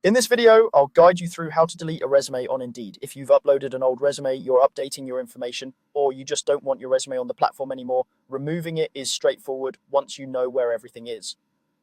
In this video, I'll guide you through how to delete a resume on Indeed. If you've uploaded an old resume, you're updating your information, or you just don't want your resume on the platform anymore, removing it is straightforward once you know where everything is.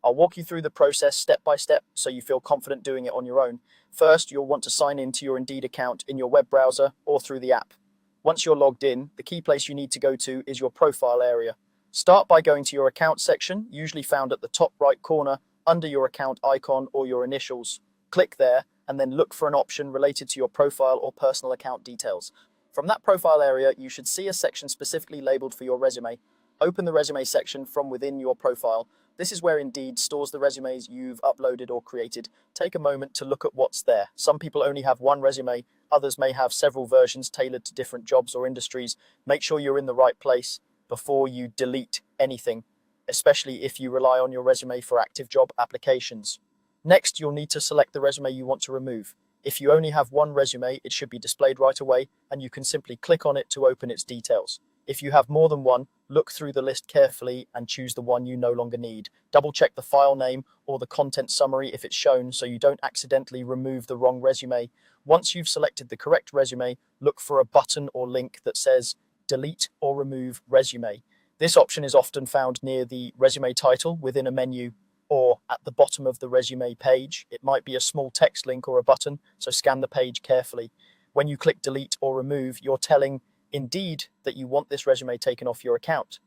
I'll walk you through the process step by step so you feel confident doing it on your own. First, you'll want to sign in to your Indeed account in your web browser or through the app. Once you're logged in, the key place you need to go to is your profile area. Start by going to your account section, usually found at the top right corner under your account icon or your initials. Click there and then look for an option related to your profile or personal account details. From that profile area, you should see a section specifically labeled for your resume. Open the resume section from within your profile. This is where Indeed stores the resumes you've uploaded or created. Take a moment to look at what's there. Some people only have one resume, others may have several versions tailored to different jobs or industries. Make sure you're in the right place before you delete anything, especially if you rely on your resume for active job applications. Next, you'll need to select the resume you want to remove. If you only have one resume, it should be displayed right away, and you can simply click on it to open its details. If you have more than one, look through the list carefully and choose the one you no longer need. Double check the file name or the content summary if it's shown so you don't accidentally remove the wrong resume. Once you've selected the correct resume, look for a button or link that says Delete or Remove Resume. This option is often found near the resume title within a menu or at the bottom of the resume page. It might be a small text link or a button, so scan the page carefully. When you click delete or remove, you're telling Indeed that you want this resume taken off your account.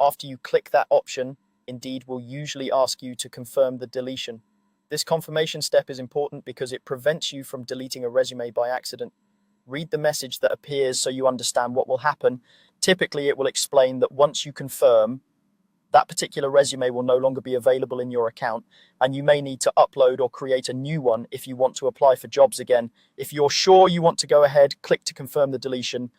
After you click that option, Indeed will usually ask you to confirm the deletion. This confirmation step is important because it prevents you from deleting a resume by accident. Read the message that appears so you understand what will happen. Typically, it will explain that once you confirm, that particular resume will no longer be available in your account, and you may need to upload or create a new one if you want to apply for jobs again. If you're sure you want to go ahead, click to confirm the deletion.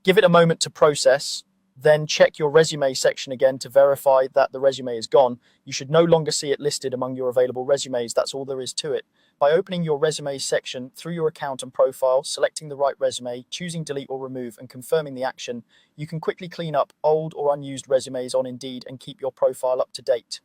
Give it a moment to process, then check your resume section again to verify that the resume is gone. You should no longer see it listed among your available resumes. That's all there is to it. By opening your resume section through your account and profile, selecting the right resume, choosing delete or remove, and confirming the action, you can quickly clean up old or unused resumes on Indeed and keep your profile up to date.